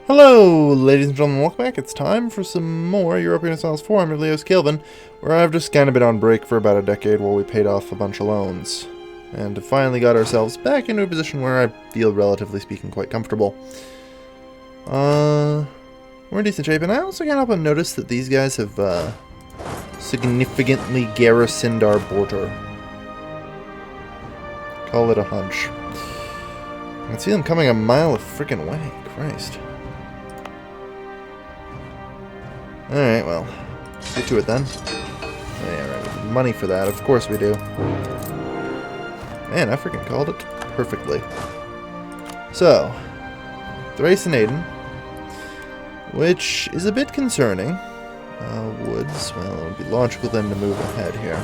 Hello, ladies and gentlemen, welcome back. It's time for some more European Styles 4. I'm Leos Kelvin, where I've just kind of been on break for about a decade while we paid off a bunch of loans. And have finally got ourselves back into a position where I feel, relatively speaking, quite comfortable. We're in decent shape, and I also can't help but notice that these guys have significantly garrisoned our border. Call it a hunch. I can see them coming a mile a freaking way. Christ. Alright, well, let's get to it then. Oh, yeah, right, money for that, of course we do. Man, I freaking called it perfectly. So, Thracia and Aden, which is a bit concerning. Woods, well, it would be logical then to move ahead here.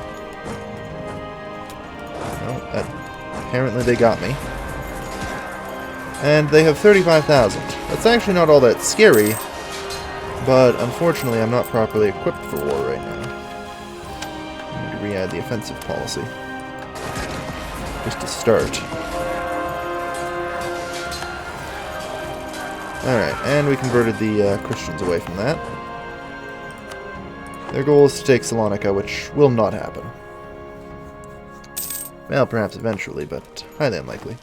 No, apparently they got me. And they have 35,000. That's actually not all that scary. But, unfortunately, I'm not properly equipped for war right now. I need to re-add the offensive policy. Just to start. Alright, and we converted the Christians away from that. Their goal is to take Salonika, which will not happen. Well, perhaps eventually, but highly unlikely.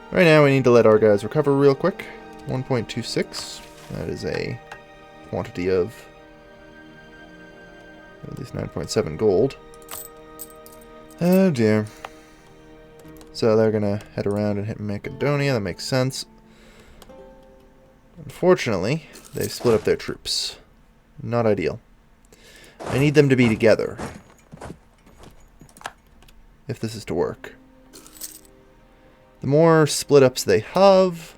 Right now, we need to let our guys recover real quick. 1.26. That is a quantity of at least 9.7 gold. Oh dear. So they're gonna head around and hit Macedonia. That makes sense. Unfortunately, they've split up their troops. Not ideal. I need them to be together if this is to work. The more split-ups they have,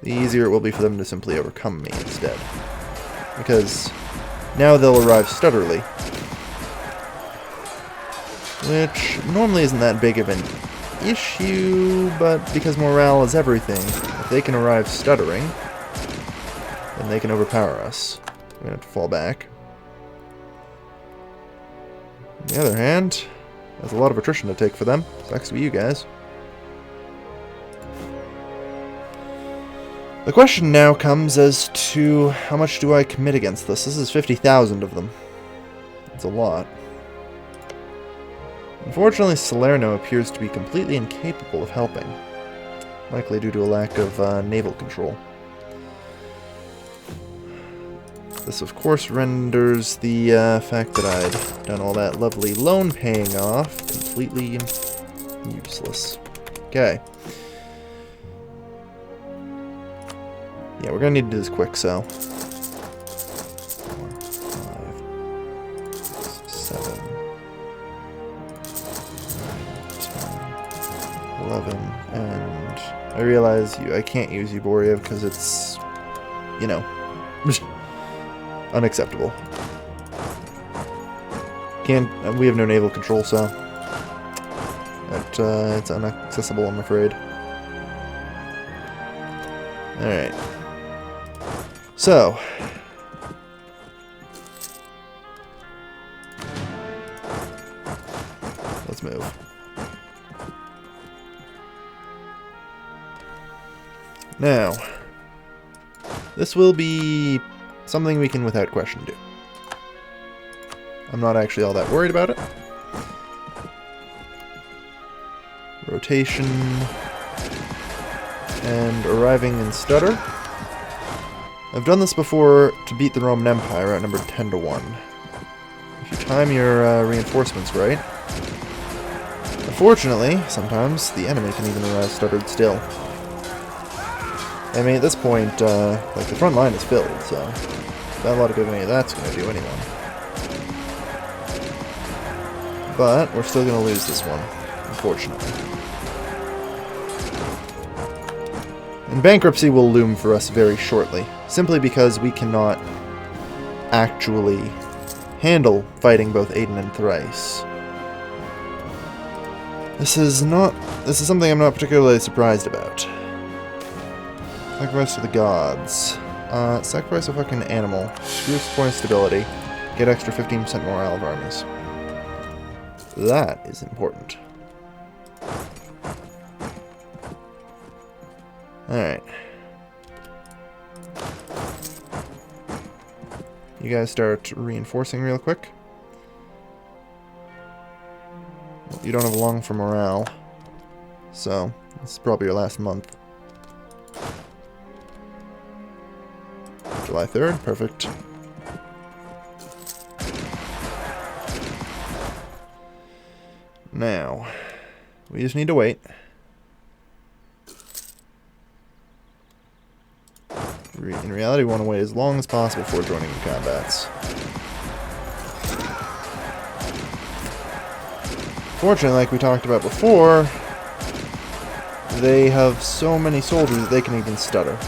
the easier it will be for them to simply overcome me instead. Because now they'll arrive stutterly. Which normally isn't that big of an issue, but because morale is everything, if they can arrive stuttering, then they can overpower us. We're going to have to fall back. On the other hand, there's a lot of attrition to take for them. Sucks to be you guys. The question now comes as to how much do I commit against this? This is 50,000 of them. That's a lot. Unfortunately, Salerno appears to be completely incapable of helping. Likely due to a lack of naval control. This, of course, renders the fact that I'd done all that lovely loan paying off completely useless. Okay. Yeah, we're gonna need to do this quick, so. 4, 5, 6, 7, 10, 11, and I realize I can't use Euboria because it's, you know, unacceptable. We have no naval control, so it's inaccessible, I'm afraid. Alright. So, let's move. Now, this will be something we can without question do. I'm not actually all that worried about it. Rotation and arriving in stutter. I've done this before to beat the Roman Empire, outnumbered 10 to 1. If you time your reinforcements right. Unfortunately, sometimes the enemy can even arrive stuttered still. I mean, at this point, like, the front line is filled, so not a lot of good any of that's going to do anyone. But we're still going to lose this one, unfortunately. And bankruptcy will loom for us very shortly, simply because we cannot actually handle fighting both Aden and Thrace. This is something I'm not particularly surprised about. Sacrifice to the gods. Sacrifice a fucking animal. Screw point stability. Get extra 15% morale of armies. That is important. Alright. you guys start reinforcing real quick. You don't have long for morale, so this is probably your last month. July 3rd, perfect. Now, we just need to wait. In reality, we want to wait as long as possible before joining the combats. Fortunately, like we talked about before, they have so many soldiers that they can even stutter.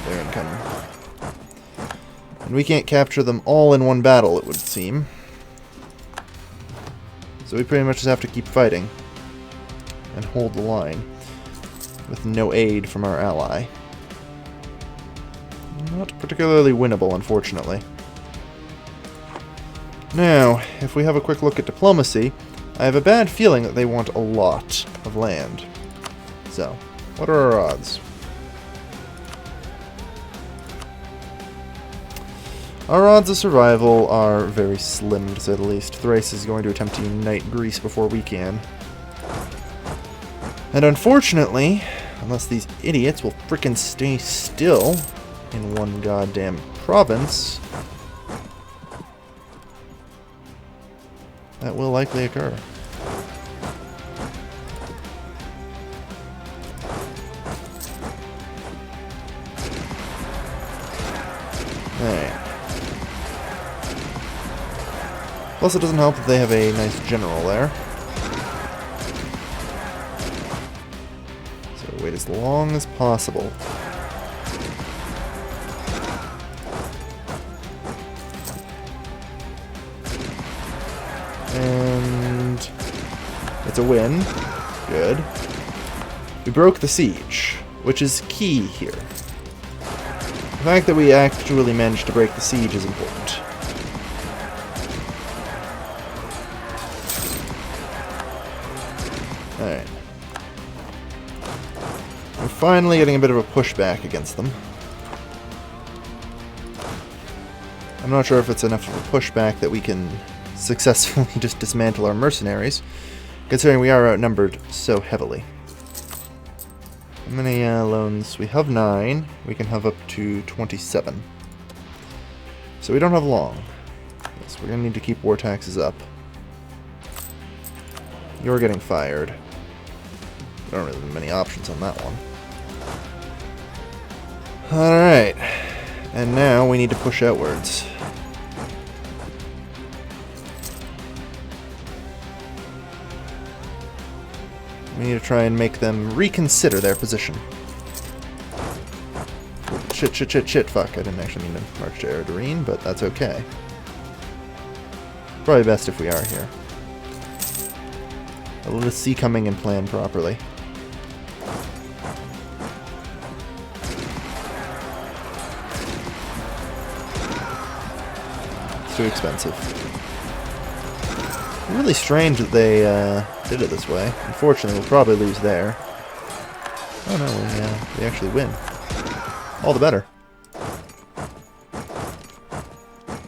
They're incoming. And we can't capture them all in one battle, it would seem. So we pretty much just have to keep fighting and hold the line with no aid from our ally. Not particularly winnable, unfortunately. Now, if we have a quick look at diplomacy, I have a bad feeling that they want a lot of land. So, what are our odds? Our odds of survival are very slim, to say the least. Thracia is going to attempt to unite Greece before we can. And unfortunately, unless these idiots will frickin' stay still in one goddamn province, that will likely occur. Alright. Plus, it doesn't help that they have a nice general there. So wait as long as possible. And it's a win. Good. We broke the siege, which is key here. The fact that we actually managed to break the siege is important. Alright. We're finally getting a bit of a pushback against them. I'm not sure if it's enough of a pushback that we can successfully just dismantle our mercenaries, considering we are outnumbered so heavily. How many loans? We have 9. We can have up to 27. So we don't have long. Yes, we're going to need to keep war taxes up. You're getting fired. We don't really have many options on that one. Alright. And now we need to push outwards. We need to try and make them reconsider their position. Shit, fuck. I didn't actually mean to march to Eridorine, but that's okay. Probably best if we are here. Let us see coming and plan properly. It's too expensive. Really strange that they did it this way. Unfortunately, we'll probably lose there. Oh no, we actually win. All the better.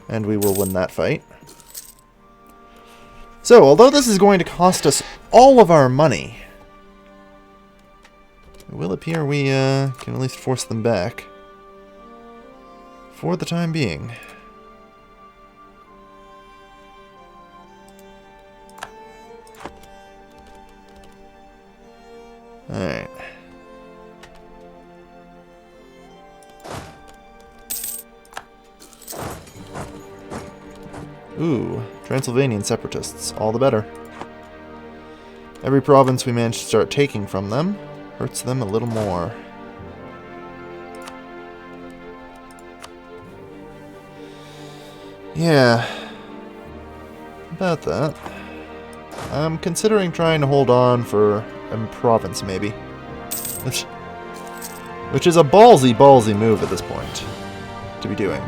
And we will win that fight. So, although this is going to cost us all of our money, it will appear we can at least force them back. For the time being. Alright. Ooh, Transylvanian separatists. All the better. Every province we manage to start taking from them hurts them a little more. Yeah. About that. I'm considering trying to hold on for a province, maybe. Which is a ballsy move at this point to be doing.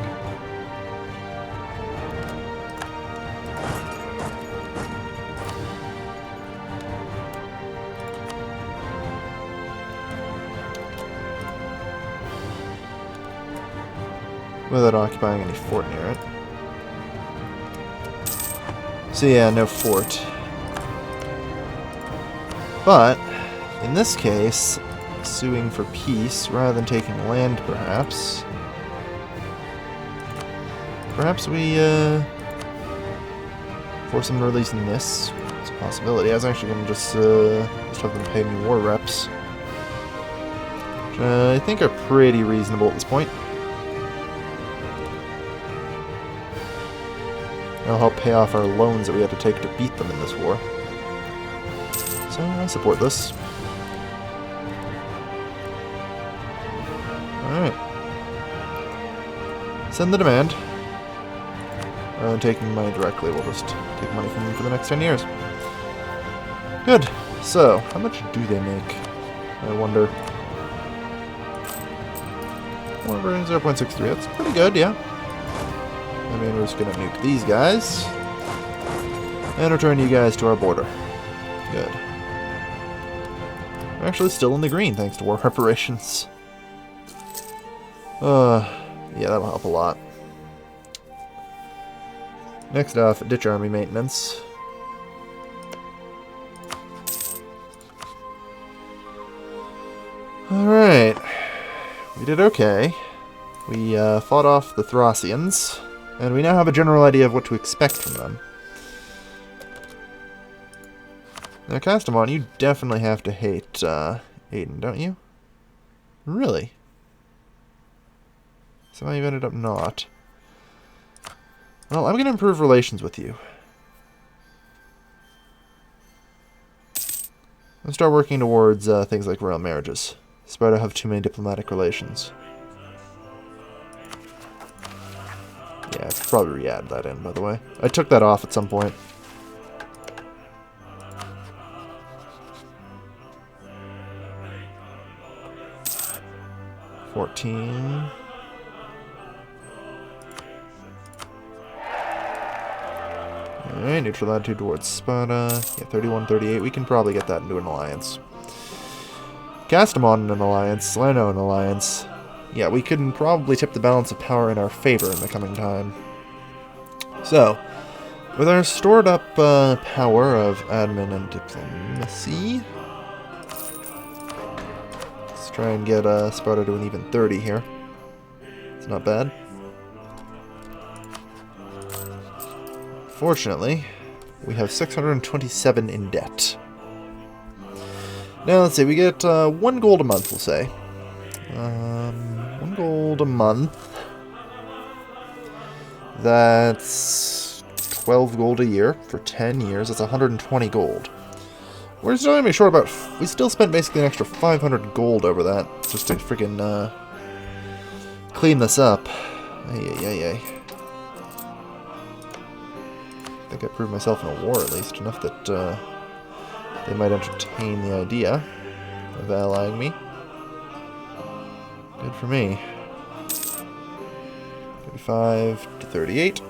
without occupying any fort near it. So yeah, no fort. But, in this case, suing for peace rather than taking land, perhaps. Perhaps we force them to release this. It's a possibility. I was actually going to just have them pay me war reps. Which I think are pretty reasonable at this point. That'll help pay off our loans that we had to take to beat them in this war. So I support this. Alright. Send the demand. Rather than taking money directly, we'll just take money from them for the next 10 years. Good. So, how much do they make? I wonder. 0.63. That's pretty good, yeah. I mean, we're just gonna nuke these guys. And return you guys to our border. Good. We're actually still in the green, thanks to war reparations. Yeah, that'll help a lot. Next off, ditch army maintenance. Alright. We did okay. We fought off the Thracians, and we now have a general idea of what to expect from them. Now, Castamon, you definitely have to hate Aiden, don't you? Really? Somehow you've ended up not. Well, I'm going to improve relations with you. I'll start working towards things like royal marriages. Sparta have too many diplomatic relations. Yeah, I should probably re-add that in, by the way. I took that off at some point. $14. Alright, neutral attitude towards Sparta. Yeah, 31, 38. We can probably get that into an alliance. Castamon in an alliance. Salerno in an alliance. Yeah, we can probably tip the balance of power in our favor in the coming time. So, with our stored up power of admin and diplomacy, let's try and get Sparta to an even 30 here. It's not bad. Fortunately, we have 627 in debt. Now, let's see, we get 1 gold a month, we'll say. 1 gold a month. That's 12 gold a year for 10 years. That's 120 gold. We're still going to be short about... We still spent basically an extra 500 gold over that just to freaking clean this up. Ay. I think I proved myself in a war, at least, enough that they might entertain the idea of allying me. Good for me. 35 to 38.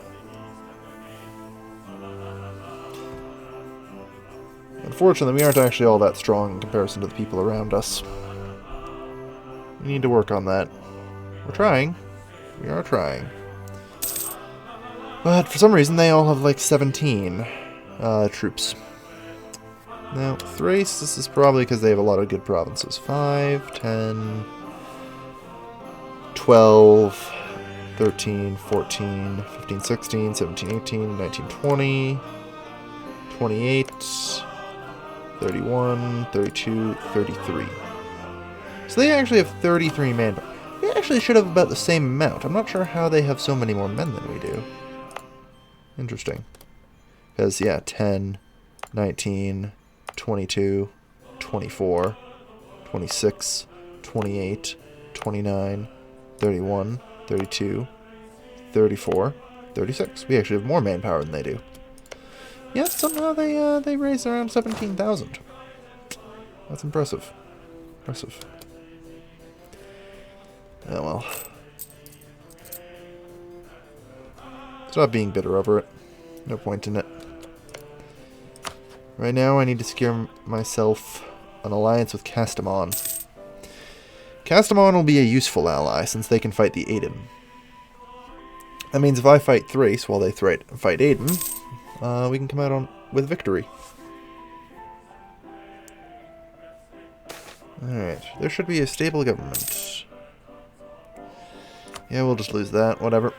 Unfortunately, we aren't actually all that strong in comparison to the people around us. We need to work on that. We're trying. We are trying. But for some reason, they all have like 17 troops. Now, Thrace, this is probably because they have a lot of good provinces. 5, 10, 12, 13, 14, 15, 16, 17, 18, 19, 20, 28, 31, 32, 33. So they actually have 33 manpower. They actually should have about the same amount. I'm not sure how they have so many more men than we do. Interesting. Because, yeah, 10, 19, 22, 24, 26, 28, 29, 31, 32, 34, 36. We actually have more manpower than they do. Yeah, somehow they raised around 17,000. That's impressive. Impressive. Oh well. Stop being bitter over it. No point in it. Right now, I need to secure myself an alliance with Castamon. Castamon will be a useful ally, since they can fight the Aiden. That means if I fight Thrace while they fight Aiden, we can come out with victory. Alright, there should be a stable government. Yeah, we'll just lose that, whatever.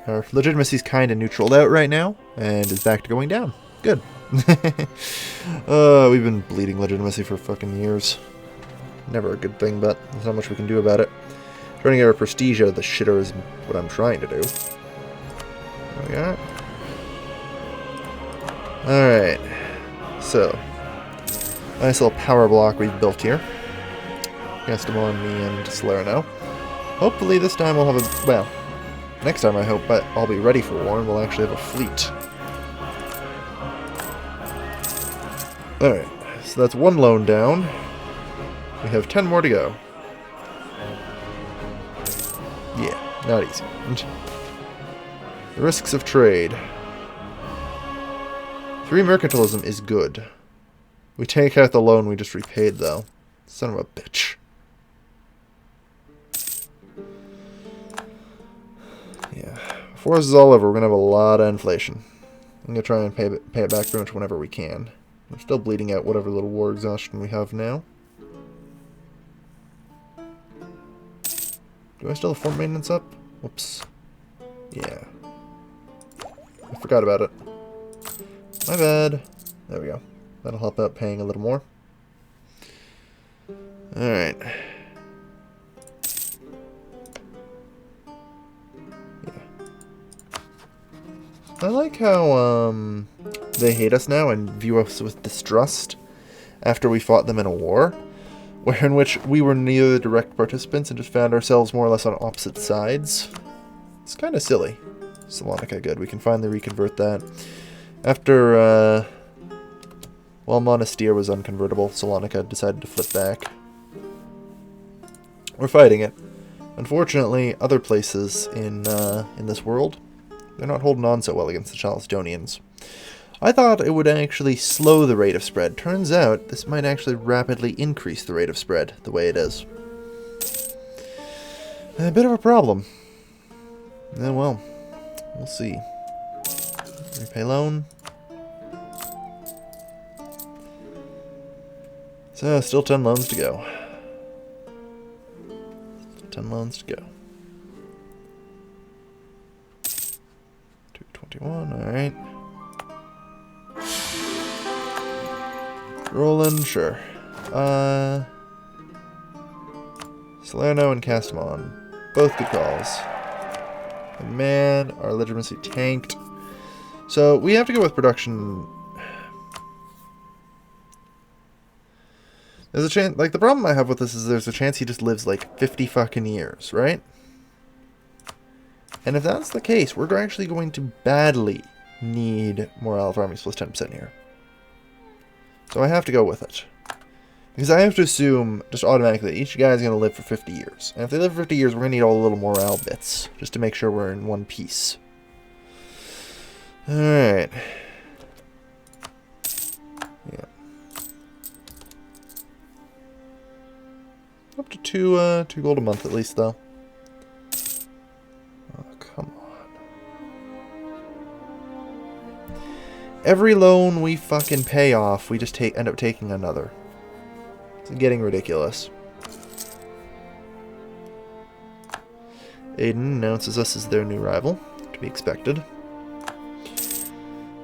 Our legitimacy's kind of neutraled out right now, and is back to going down. Good. We've been bleeding legitimacy for fucking years. Never a good thing, but there's not much we can do about it. Trying to get our prestige out of the shitter is what I'm trying to do. There we are. Alright. So. Nice little power block we've built here. Gastamon, me, and Solera now. Hopefully this time we'll have a... well, next time I hope I'll be ready for war and we'll actually have a fleet. Alright, so that's one loan down. We have 10 more to go. Yeah, not easy. The risks of trade. 3 mercantilism is good. We take out the loan we just repaid, though. Son of a bitch. Yeah. Before this is all over, we're going to have a lot of inflation. I'm going to try and pay it back pretty much whenever we can. We're still bleeding out whatever little war exhaustion we have now. Do I still have fort maintenance up? Whoops. Yeah. I forgot about it. My bad. There we go. That'll help out paying a little more. Alright. Yeah. I like how they hate us now and view us with distrust after we fought them in a war, in which we were neither direct participants and just found ourselves more or less on opposite sides. It's kind of silly. Salonika, good. We can finally reconvert that. After, while Monastir was unconvertible, Salonika decided to flip back. We're fighting it. Unfortunately, other places in this world, they're not holding on so well against the Chalcedonians. I thought it would actually slow the rate of spread. Turns out, this might actually rapidly increase the rate of spread, the way it is. A bit of a problem. Oh well, we'll see. Repay loan. So, still 10 loans to go. Still 10 loans to go. 221, alright. Roland, sure. Salerno and Castamon. Both good calls. And man, our legitimacy tanked. So, we have to go with production. There's a chance, like, the problem I have with this is there's a chance he just lives, like, 50 fucking years, right? And if that's the case, we're actually going to badly need morale of armies plus 10% here. So I have to go with it. Because I have to assume, just automatically, that each guy is going to live for 50 years. And if they live for 50 years, we're going to need all the little morale bits, just to make sure we're in one piece. Alright. Yeah. Up to two gold a month at least, though. Oh, come on. Every loan we fucking pay off, we just end up taking another. It's getting ridiculous. Aiden announces us as their new rival, to be expected.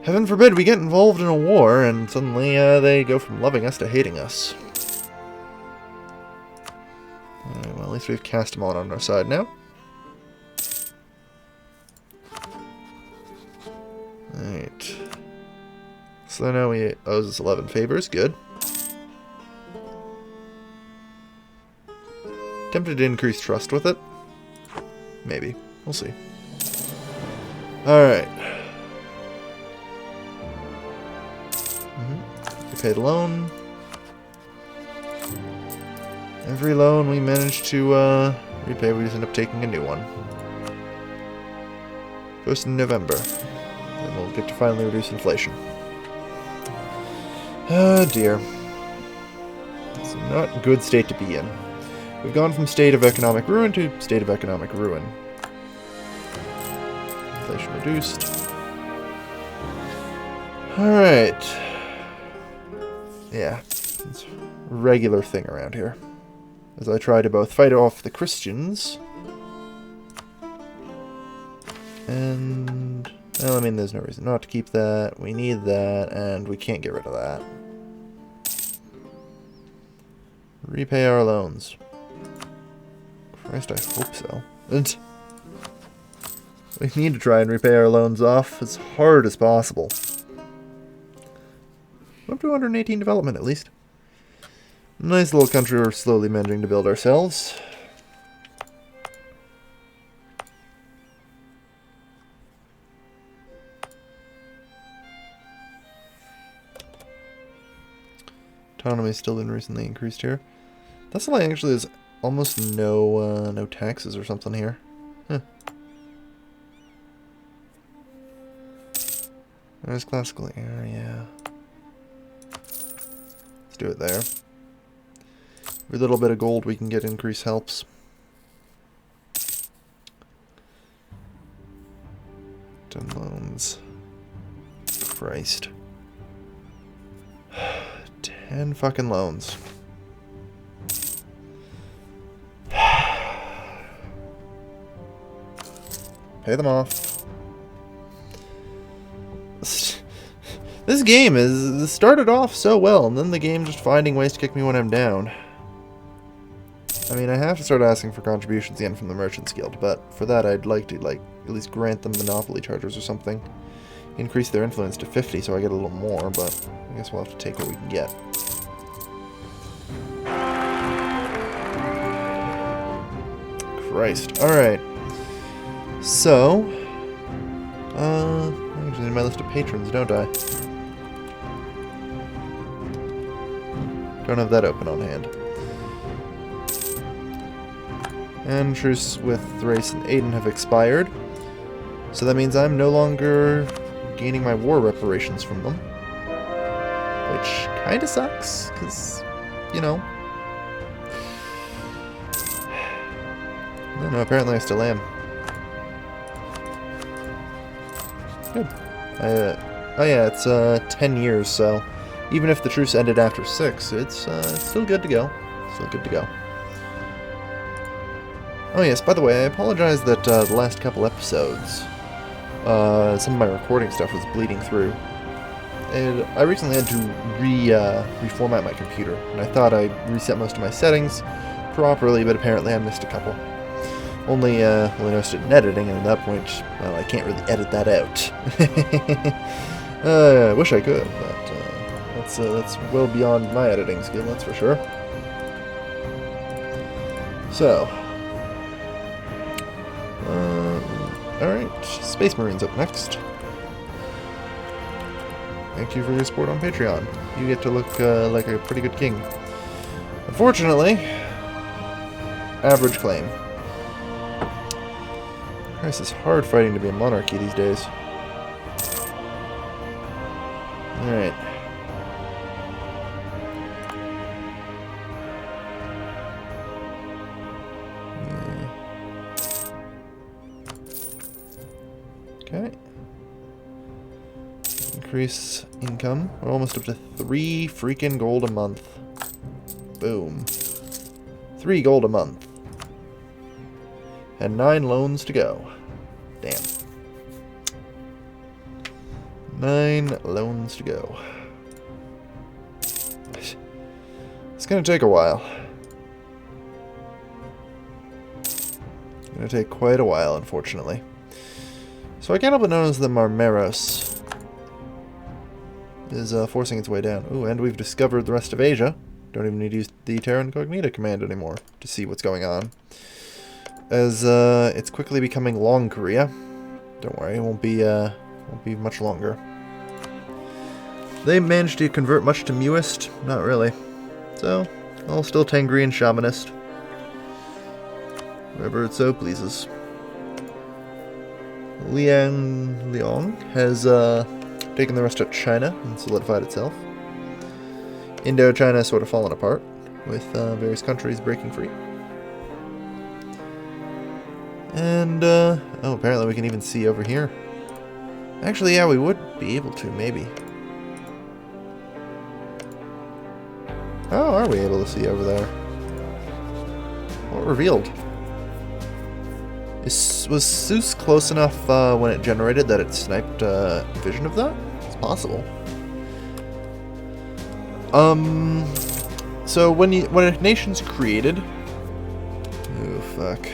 Heaven forbid we get involved in a war, and suddenly they go from loving us to hating us. Alright, well, at least we've cast them on our side now. Alright. So now he owes us 11 favors, good. Tempted to increase trust with it? Maybe. We'll see. Alright. We paid a loan. Every loan we managed to repay, we just end up taking a new one. First in November. Then we'll get to finally reduce inflation. Oh dear. It's not a good state to be in. We've gone from state of economic ruin to state of economic ruin. Inflation reduced. Alright. Yeah, it's a regular thing around here. As I try to both fight off the Christians and... well, I mean, there's no reason not to keep that. We need that, and we can't get rid of that. Repay our loans. Christ, I hope so. And we need to try and repay our loans off as hard as possible. Up to 118 development, at least. Nice little country we're slowly managing to build ourselves. Autonomy's still been recently increased here. Thessaly actually has almost no taxes or something here. Huh. There's classical area. Let's do it there. Every little bit of gold we can get increase helps. Done loans. Christ. 10 fucking loans. Pay them off. This game is started off so well, and then the game just finding ways to kick me when I'm down. I mean, I have to start asking for contributions again from the Merchants Guild, but for that I'd like to, at least grant them monopoly charters or something. Increase their influence to 50 so I get a little more, but I guess we'll have to take what we can get. Christ. Alright. So, I usually need my list of patrons, don't I? Don't have that open on hand. And truce with Thracia and Aden have expired. So that means I'm no longer gaining my war reparations from them. Which kinda sucks, because, you know. No, apparently I still am. Good. Oh yeah, it's 10 years, so even if the truce ended after 6, it's still good to go. Still good to go. Oh yes, by the way, I apologize that the last couple episodes, some of my recording stuff was bleeding through. And I recently had to reformat my computer, and I thought I reset most of my settings properly, but apparently I missed a couple. Only noticed it in editing, and at that point, well, I can't really edit that out. I wish I could, but that's well beyond my editing skill, that's for sure. So, alright, Space Marines up next. Thank you for your support on Patreon. You get to look like a pretty good king. Unfortunately, average claim. Christ, it's hard fighting to be a monarchy these days. Alright. Okay. Increase income. We're almost up to 3 freaking gold a month. Boom. 3 gold a month. And 9 loans to go. Damn. 9 loans to go. It's gonna take a while. It's gonna take quite a while, unfortunately. So I can't help but notice that Marmeros is forcing its way down. Ooh, and we've discovered the rest of Asia. Don't even need to use the Terra Incognita command anymore to see what's going on. As it's quickly becoming Long Korea. Don't worry, it won't be much longer. They managed to convert much to Muist? Not really. So, all still Tengri and Shamanist. Wherever it so pleases. Liang has taken the rest of China and solidified itself. Indochina has sort of fallen apart, with various countries breaking free. And, oh, apparently we can even see over here. Actually, yeah, we would be able to, maybe. Oh, are we able to see over there? What revealed? Was Zeus close enough when it generated that it sniped vision of that? It's possible. So when a nation's created... Oh, fuck.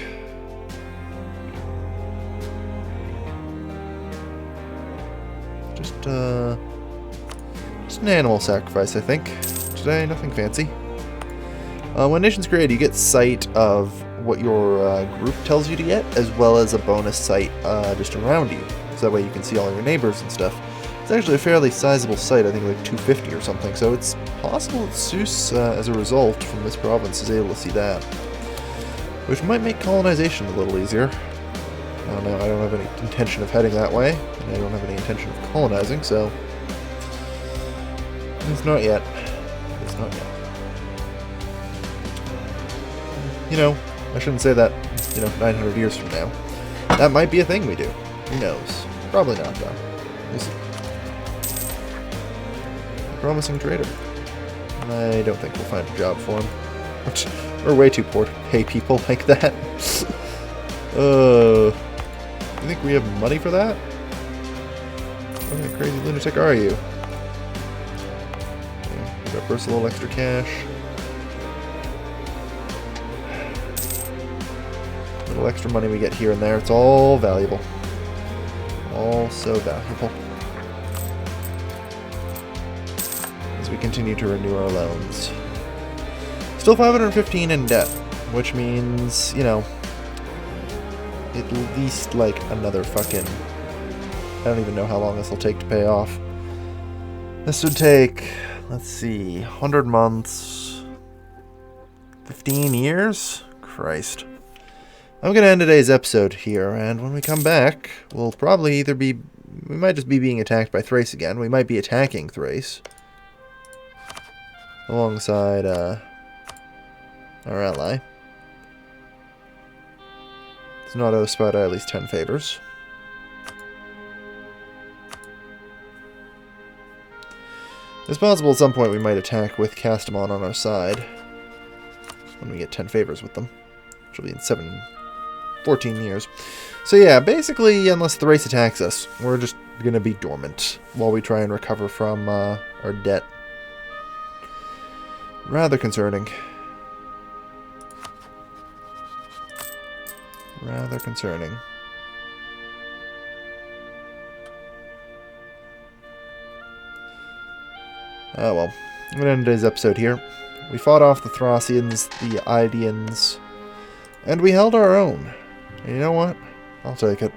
Just an animal sacrifice, I think. Today, nothing fancy. When nation's created, you get sight of what your group tells you to get, as well as a bonus sight just around you. So that way you can see all your neighbors and stuff. It's actually a fairly sizable site, I think like 250 or something, so it's possible that Zeus, as a result, from this province, is able to see that. Which might make colonization a little easier. I don't know, I don't have any intention of heading that way, and I don't have any intention of colonizing, so... It's not yet. It's not yet. You know, I shouldn't say that, 900 years from now. That might be a thing we do. Who knows? Probably not, though. We'll see. Promising trader. I don't think we'll find a job for him. We're way too poor to pay people like that. You think we have money for that? What kind of crazy lunatic are you? Yeah, we got first a little extra cash. Little extra money we get here and there. It's all valuable. All so valuable. As we continue to renew our loans. Still 515 in debt, which means, at least like another fucking... I don't even know how long this will take to pay off. This would take, let's see, 100 months, 15 years? Christ. I'm going to end today's episode here, and when we come back, we'll probably either be... We might just be being attacked by Thrace again. We might be attacking Thrace. Alongside, our ally. It's not owe Sparta at least 10 favors. It's possible at some point we might attack with Castamon on our side. When we get 10 favors with them. Which will be in 14 years. So yeah, basically, unless the race attacks us, we're just going to be dormant while we try and recover from our debt. Rather concerning. Rather concerning. Oh well. I'm going to end today's episode here. We fought off the Thracians, the Idians, and we held our own. And you know what? I'll take it.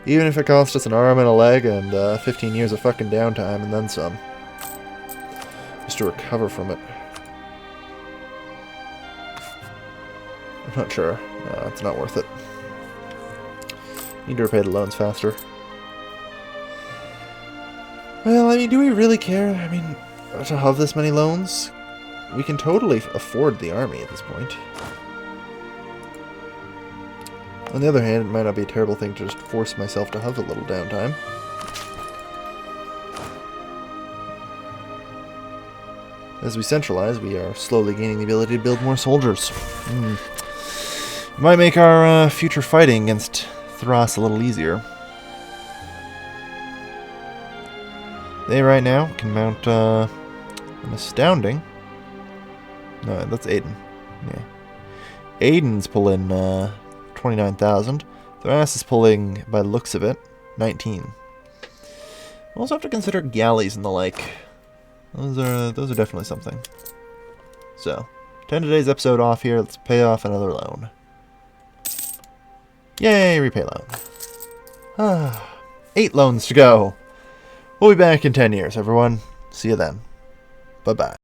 Even if it cost us an arm and a leg and 15 years of fucking downtime and then some. Just to recover from it. I'm not sure. No, it's not worth it. Need to repay the loans faster. Well, I mean, do we really care? I mean, to have this many loans? We can totally afford the army at this point. On the other hand, it might not be a terrible thing to just force myself to have a little downtime. As we centralize, we are slowly gaining the ability to build more soldiers. Might make our future fighting against Thrace a little easier. They right now can mount an astounding... No, that's Aiden. Yeah. Aiden's pulling 29,000. Thrace is pulling, by the looks of it, 19. We'll also have to consider galleys and the like. Those are definitely something. So, to end today's episode off here, let's pay off another loan. Yay, repay loan. 8 loans to go. We'll be back in 10 years, everyone. See you then. Bye-bye.